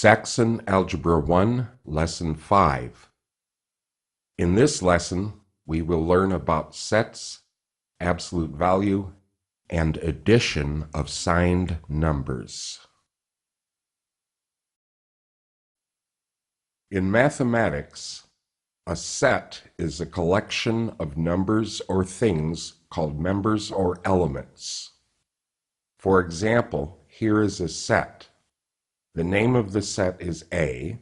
Saxon Algebra 1, Lesson 5. In this lesson, we will learn about sets, absolute value, and addition of signed numbers. In mathematics, a set is a collection of numbers or things called members or elements. For example, here is a set. The name of the set is A.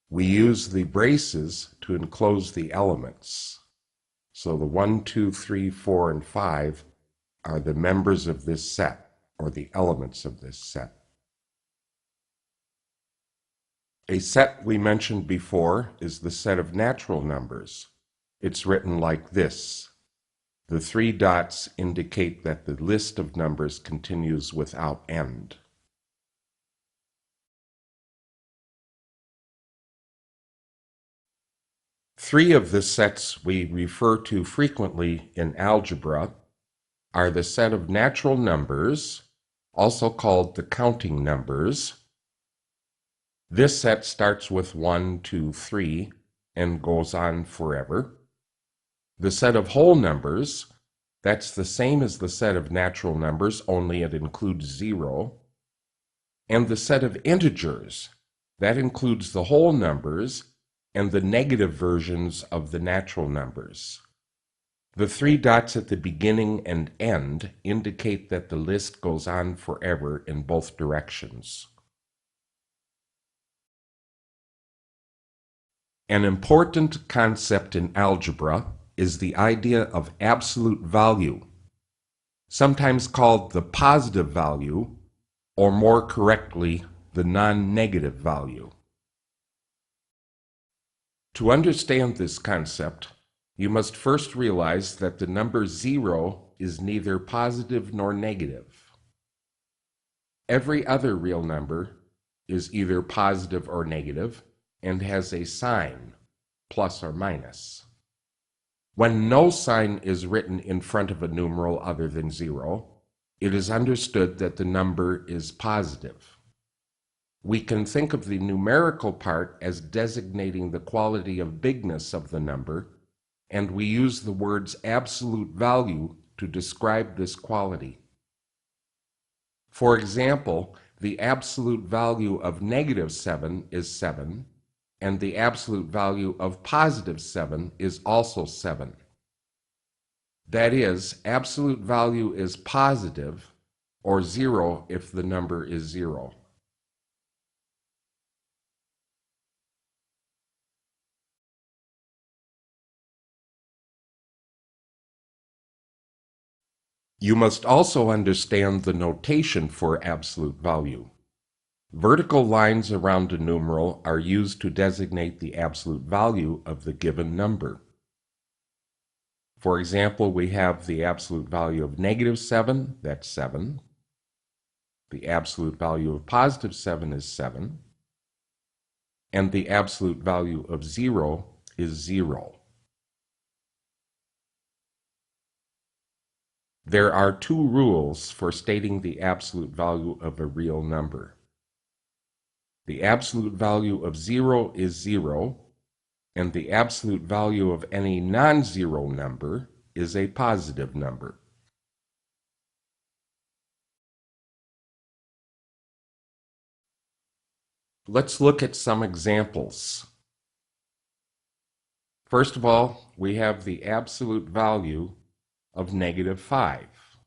We use the braces to enclose the elements. So the 1, 2, 3, 4, and 5 are the members of this set, or the elements of this set. A set we mentioned before is the set of natural numbers. It's written like this. The 3 dots indicate that the list of numbers continues without end. Three of the sets we refer to frequently in algebra are the set of natural numbers, also called the counting numbers. This set starts with 1, 2, 3, and goes on forever. The set of whole numbers, that's the same as the set of natural numbers, only it includes 0. And the set of integers, that includes the whole numbers and the negative versions of the natural numbers. The 3 dots at the beginning and end indicate that the list goes on forever in both directions. An important concept in algebra is the idea of absolute value, sometimes called the positive value, or more correctly, the non-negative value. To understand this concept, you must first realize that the number 0 is neither positive nor negative. Every other real number is either positive or negative and has a sign, plus or minus. When no sign is written in front of a numeral other than 0, it is understood that the number is positive. We can think of the numerical part as designating the quality of bigness of the number, and we use the words absolute value to describe this quality. For example, the absolute value of -7 is 7, and the absolute value of +7 is also 7. That is, absolute value is positive, or 0 if the number is 0. You must also understand the notation for absolute value. Vertical lines around a numeral are used to designate the absolute value of the given number. For example, we have the absolute value of -7, that's 7. The absolute value of +7 is 7. And the absolute value of 0 is 0. There are 2 rules for stating the absolute value of a real number. The absolute value of 0 is 0, and the absolute value of any non-zero number is a positive number. Let's look at some examples. First of all, we have the absolute value of -5.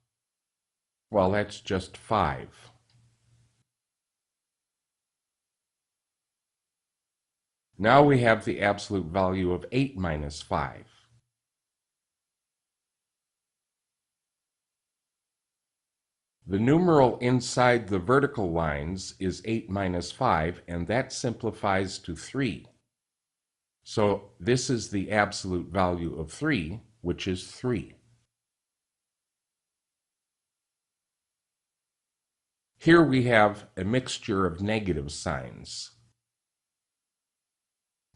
Well, that's just 5. Now we have the absolute value of 8 minus 5. The numeral inside the vertical lines is 8 minus 5, and that simplifies to 3. So this is the absolute value of 3, which is 3. Here we have a mixture of negative signs.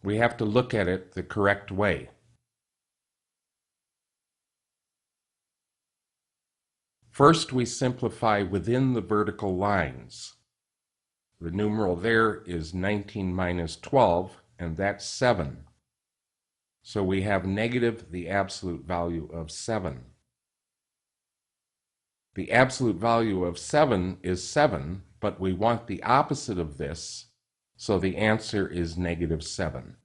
We have to look at it the correct way. First, we simplify within the vertical lines. The numeral there is 19 minus 12, and that's 7. So we have negative the absolute value of 7. The absolute value of 7 is 7, but we want the opposite of this, so the answer is negative 7.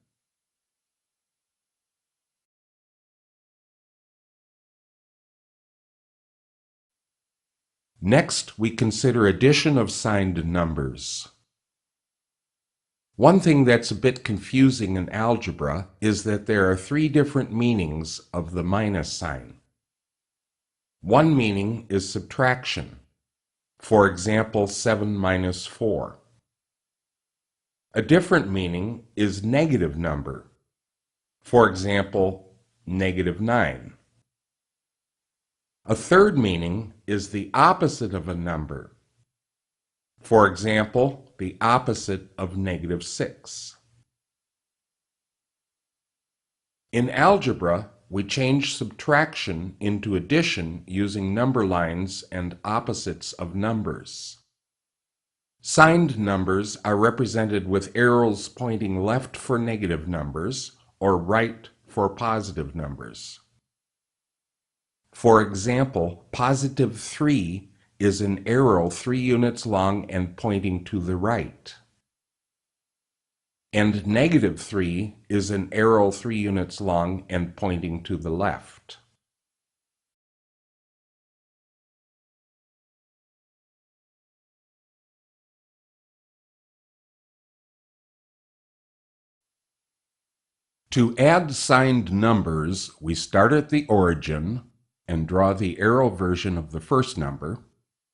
Next, we consider addition of signed numbers. One thing that's a bit confusing in algebra is that there are 3 different meanings of the minus sign. One meaning is subtraction. For example, 7 minus 4. A different meaning is negative number. For example, negative 9. A third meaning is the opposite of a number. For example, the opposite of negative 6. In algebra, we change subtraction into addition using number lines and opposites of numbers. Signed numbers are represented with arrows pointing left for negative numbers or right for positive numbers. For example, positive 3 is an arrow 3 units long and pointing to the right. And negative 3 is an arrow 3 units long and pointing to the left. To add signed numbers, we start at the origin and draw the arrow version of the first number.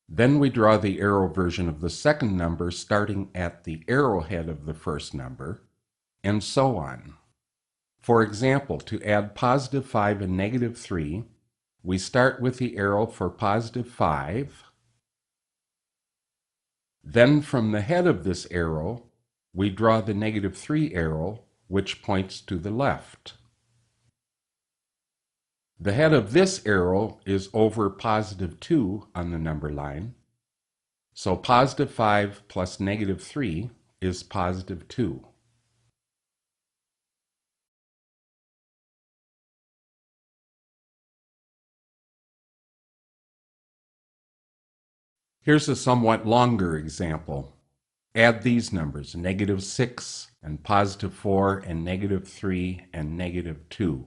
Then we draw the arrow version of the second number starting at the arrowhead of the first number, and so on. For example, to add positive 5 and negative 3, we start with the arrow for positive 5. Then from the head of this arrow, we draw the negative 3 arrow, which points to the left. The head of this arrow is over positive 2 on the number line, so positive 5 plus negative 3 is positive 2. Here's a somewhat longer example. Add these numbers, negative 6 and positive 4 and negative 3 and negative 2.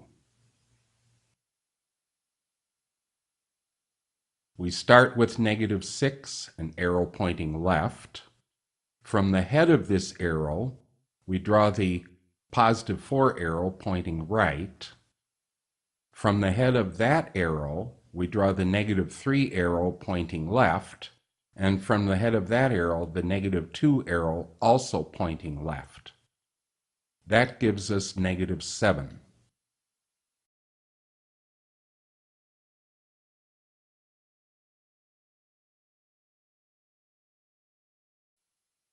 We start with negative 6, an arrow pointing left. From the head of this arrow, we draw the positive 4 arrow pointing right. From the head of that arrow, we draw the negative 3 arrow pointing left. And from the head of that arrow, the negative 2 arrow also pointing left. That gives us negative 7.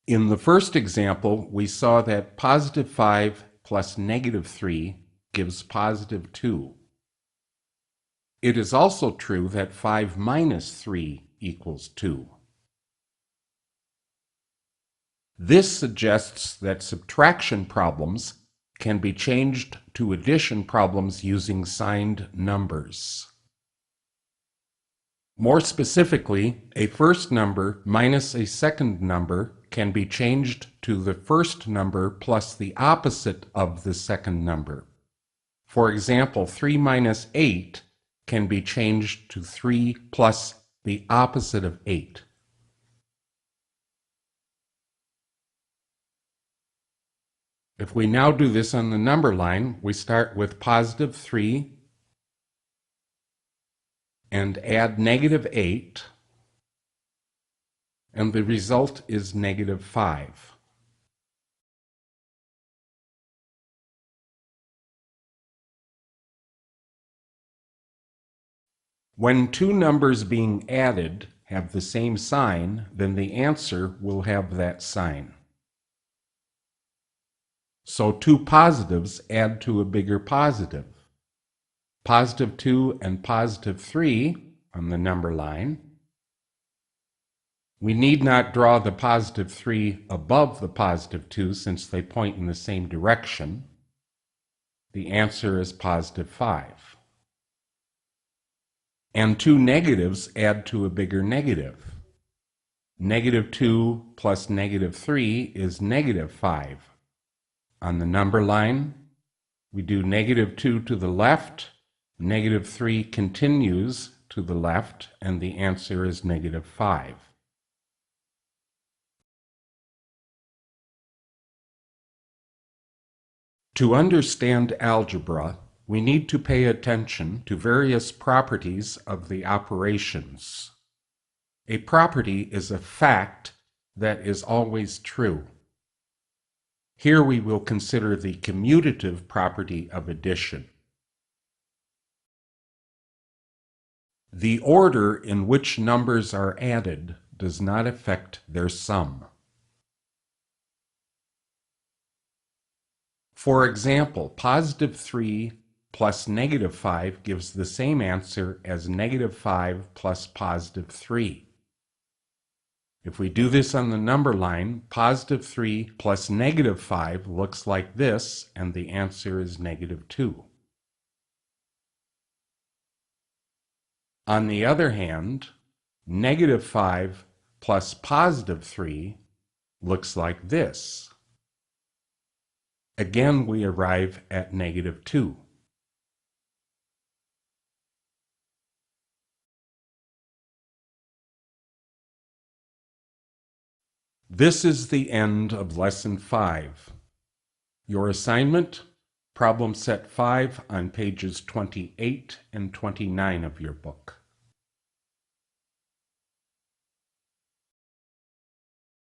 In the first example, we saw that positive 5 plus negative 3 gives positive 2. It is also true that 5 minus 3 equals 2. This suggests that subtraction problems can be changed to addition problems using signed numbers. More specifically, a first number minus a second number can be changed to the first number plus the opposite of the second number. For example, 3 minus 8 can be changed to 3 plus the opposite of 8. If we now do this on the number line, we start with positive 3 and add negative 8, and the result is negative 5. When two numbers being added have the same sign, then the answer will have that sign. So two positives add to a bigger positive. Positive 2 and positive 3 on the number line We need not draw the positive 3 above the positive 2 since they point in the same direction. The answer is positive 5. And two negatives add to a bigger negative. Negative 2 plus negative 3 is negative 5. On the number line, we do negative 2 to the left, negative 3 continues to the left, and the answer is negative 5. To understand algebra, we need to pay attention to various properties of the operations. A property is a fact that is always true. Here we will consider the commutative property of addition. The order in which numbers are added does not affect their sum. For example, positive 3 plus negative 5 gives the same answer as negative 5 plus positive 3. If we do this on the number line, positive 3 plus negative 5 looks like this, and the answer is negative 2. On the other hand, negative 5 plus positive 3 looks like this. Again, we arrive at negative 2. This is the end of Lesson 5. Your assignment, problem set 5 on pages 28 and 29 of your book.